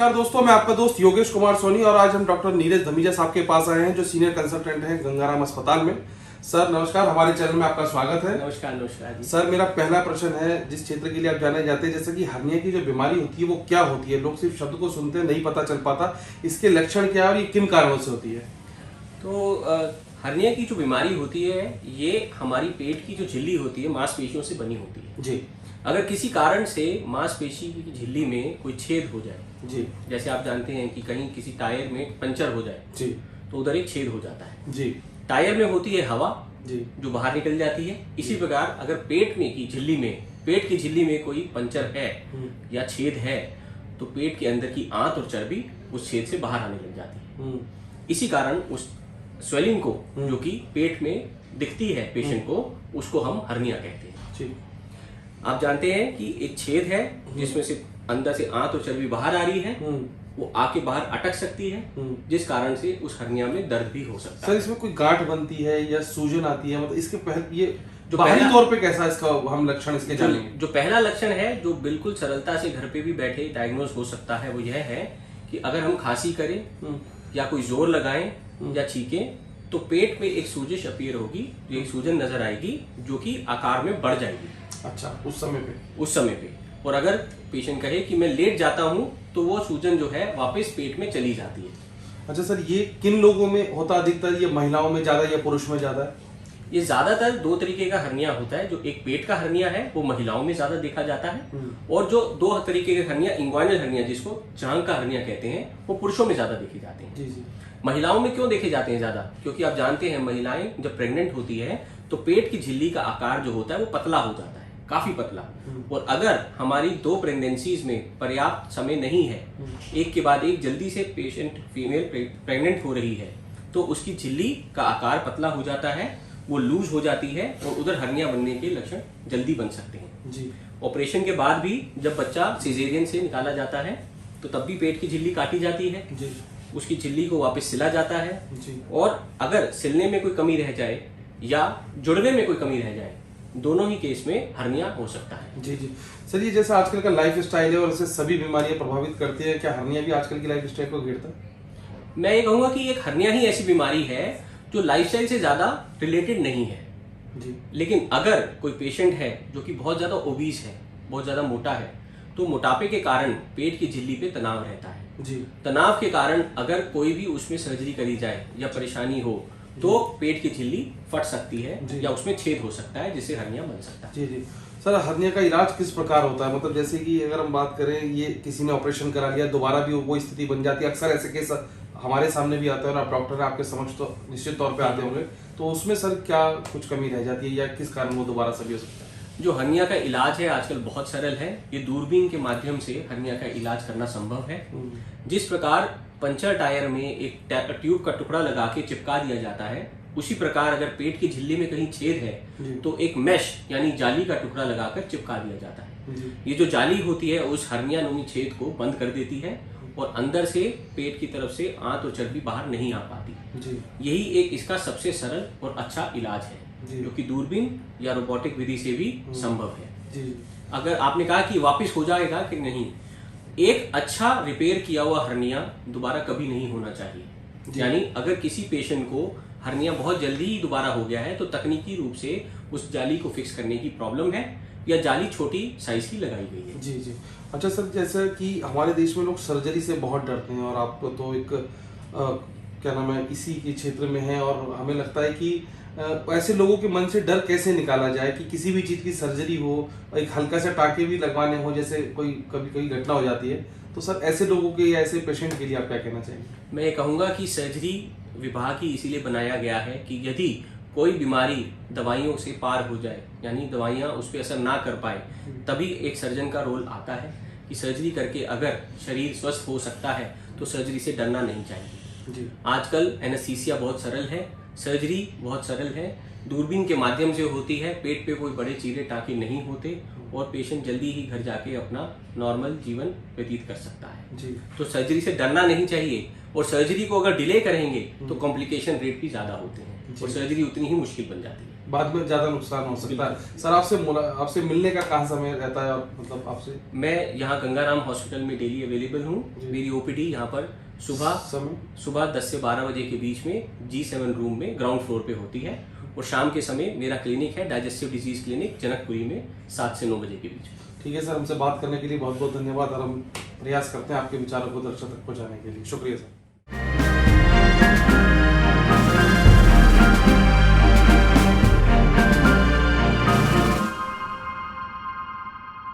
नमस्कार दोस्तों, मैं आपका दोस्त योगेश कुमार सोनी और आज हम डॉक्टर नीरज धमीजा साहब के पास आए हैं जो सीनियर कंसल्टेंट हैं गंगाराम अस्पताल में। सर नमस्कार, हमारे चैनल में आपका स्वागत है। नमस्कार। नमस्कार जी। सर मेरा पहला प्रश्न है, जिस क्षेत्र के लिए आप जाने जाते हैं, जैसे कि हर्निया की जो बीमारी होती है वो क्या होती है? लोग सिर्फ शब्द को सुनते हैं, नहीं पता चल पाता इसके लक्षण क्या है और ये किन कारणों से होती है? तो हर्निया की जो बीमारी होती है ये हमारी पेट की जो झिल्ली होती है मांसपेशियों से बनी होती है जी। अगर किसी कारण से मांसपेशी की झिल्ली में कोई छेद हो जाए जी। जैसे आप जानते हैं कि कहीं किसी टायर में पंचर हो जाए जी। तो उधर एक छेद हो जाता है। जी। टायर में होती है हवा जी। जो बाहर निकल जाती है। इसी प्रकार अगर पेट की झिल्ली में कोई पंचर है या छेद है तो पेट के अंदर की आंत और चर्बी उस छेद से बाहर आने लग जाती है। इसी कारण उस स्वेलिंग को जो कि पेट में दिखती है पेशेंट को, उसको हम हर्निया कहते हैं। जी। आप जानते हैं कि एक छेद है जिसमें से अंदर से आंत और चर्बी बाहर आ रही है, वो आके बाहर अटक सकती है, जिस कारण से उस हर्निया में दर्द भी हो सकता है। सर इसमें कोई गांठ बनती है या सूजन आती है, मतलब इसके पहले ये जो बाहरी तौर पे कैसा इसका हम लक्षण इसके जानेंगे? जो पहला लक्षण है जो बिल्कुल सरलता से घर पे भी बैठे डायग्नोज हो सकता है वो यह है कि अगर हम खांसी करें या कोई जोर लगाएं या छींकें तो पेट में एक सूजिश अपीयर होगी, एक सूजन नजर आएगी जो कि आकार में बढ़ जाएगी। अच्छा, उस समय पे और अगर पेशेंट कहे कि मैं लेट जाता हूं तो वो सूजन जो है वापस पेट में चली जाती है। अच्छा सर, ये किन लोगों में होता अधिकतर? ये महिलाओं में ज्यादा या पुरुष में ज्यादा है? ये ज्यादातर दो तरीके का हर्निया होता है। जो एक पेट का हर्निया है वो महिलाओं में ज्यादा देखा जाता है और जो दो तरीके के हर्निया, इंग्वाइनल हर्निया जिसको जांघ का हर्निया कहते हैं, वो पुरुषों में ज्यादा देखे जाते हैं। जी जी। महिलाओं में क्यों देखे जाते हैं ज्यादा? क्योंकि आप जानते हैं महिलाएं जब प्रेग्नेंट होती है तो पेट की झिल्ली का आकार जो होता है वो पतला हो जाता है, काफी पतला। और अगर हमारी दो प्रेगनेंसीज में पर्याप्त समय नहीं है, एक के बाद एक जल्दी से पेशेंट फीमेल प्रेग्नेंट हो रही है तो उसकी झिल्ली का आकार पतला हो जाता है, वो लूज हो जाती है और उधर हर्निया बनने के लक्षण जल्दी बन सकते हैं। जी। ऑपरेशन के बाद भी जब बच्चा सिजेरियन से निकाला जाता है तो तब भी पेट की झिल्ली काटी जाती है। जी। उसकी झिल्ली को वापस सिला जाता है। जी। और अगर सिलने में कोई कमी रह जाए या जुड़ने में कोई कमी रह जाए, दोनों ही केस में हर्निया हो सकता है। जी जी। सर ये जैसा आजकल का लाइफ स्टाइल है और इससे सभी बीमारियां प्रभावित करती है, क्या हर्निया भी आजकल की लाइफ स्टाइल को घेरता है? मैं ये कहूंगा कि एक हर्निया ही ऐसी बीमारी है जो लाइफस्टाइल से ज्यादा रिलेटेड नहीं है। जी। लेकिन अगर कोई पेशेंट है जो कि बहुत ज्यादा ओबीस है, बहुत ज्यादा मोटा है, तो मोटापे के कारण पेट की झिल्ली पे तनाव रहता है। जी। तनाव के कारण अगर कोई भी उसमें सर्जरी करी जाए या परेशानी हो तो पेट की झिल्ली फट सकती है या उसमें छेद हो सकता है जिससे हर्निया बन सकता है। जी जी। सर हर्निया का इलाज किस प्रकार होता है? मतलब जैसे कि अगर हम बात करें, ये किसी ने ऑपरेशन करा लिया, दोबारा भी वो स्थिति बन जाती है, अक्सर ऐसे केस हमारे सामने भी आते हैं और आप डॉक्टर हैं, आपके समक्ष तो निश्चित तौर पे आते होंगे, तो उसमें सर क्या कुछ कमी रह जाती है या किस कारण वो दोबारा सभी हो सकता है? जो हर्निया का इलाज है आजकल बहुत सरल है। ये दूरबीन के माध्यम से हर्निया का इलाज करना संभव है। जिस प्रकार पंचर टायर में एक ट्यूब का टुकड़ा लगा के चिपका दिया जाता है, उसी प्रकार अगर पेट की झिल्ली में कहीं छेद है तो एक मैश यानी जाली का टुकड़ा लगाकर चिपका दिया जाता है। ये जो जाली होती है उस हर्निया नुमी छेद को बंद कर देती है और अंदर से पेट की तरफ से आंत और चर्बी बाहर नहीं आ पाती। यही एक इसका सबसे सरल और अच्छा इलाज है जो कि दूरबीन या रोबोटिक विधि से भी संभव है। अगर आपने कहा कि वापस हो जाएगा कि नहीं, एक अच्छा रिपेयर किया हुआ हर्निया दोबारा कभी नहीं होना चाहिए। यानी अगर किसी पेशेंट को हर्निया बहुत जल्दी ही दोबारा हो गया है तो तकनीकी रूप से उस जाली को फिक्स करने की प्रॉब्लम है या जाली छोटी साइज की लगाई गई है। जी जी। अच्छा सर, जैसे कि हमारे देश में लोग सर्जरी से बहुत डरते हैं और आप तो एक क्या नाम है इसी के क्षेत्र में है, और हमें लगता है कि ऐसे लोगों के मन से डर कैसे निकाला जाए कि किसी भी चीज की सर्जरी हो, एक हल्का सा टाके भी लगवाने हो, जैसे कभी कोई घटना हो जाती है, तो सर ऐसे लोगों के या ऐसे पेशेंट के लिए आप क्या कहना चाहेंगे? मैं ये कहूंगा कि सर्जरी विभाग ही इसीलिए बनाया गया है कि यदि कोई बीमारी दवाइयों से पार हो जाए, यानी दवाइयां उस पर असर ना कर पाए, तभी एक सर्जन का रोल आता है कि सर्जरी करके अगर शरीर स्वस्थ हो सकता है तो सर्जरी से डरना नहीं चाहिए। आजकल एनेस्थीसिया बहुत सरल है, सर्जरी बहुत सरल है, दूरबीन के माध्यम से होती है, पेट पे कोई बड़े चीरे टाके नहीं होते और पेशेंट जल्दी ही घर जाके अपना नॉर्मल जीवन व्यतीत कर सकता है। तो सर्जरी से डरना नहीं चाहिए। और सर्जरी को अगर डिले करेंगे तो कॉम्प्लिकेशन रेट भी ज्यादा होते हैं और सर्जरी उतनी ही मुश्किल बन जाती है, बाद में ज्यादा नुकसान हो सकता है। सर आपसे मिलने का कहाँ समय रहता है, मतलब आपसे? मैं यहाँ गंगाराम हॉस्पिटल में डेली अवेलेबल हूँ। मेरी ओपीडी यहाँ पर सुबह 10 से 12 बजे के बीच में G7 रूम में ग्राउंड फ्लोर पे होती है और शाम के समय मेरा क्लिनिक है डाइजेस्टिव डिजीज क्लिनिक जनकपुरी में 7 से 9 बजे के बीच में। ठीक है सर, हमसे बात करने के लिए बहुत बहुत धन्यवाद और हम प्रयास करते हैं आपके विचारों को दर्शक तक पहुँचाने के लिए। शुक्रिया सर।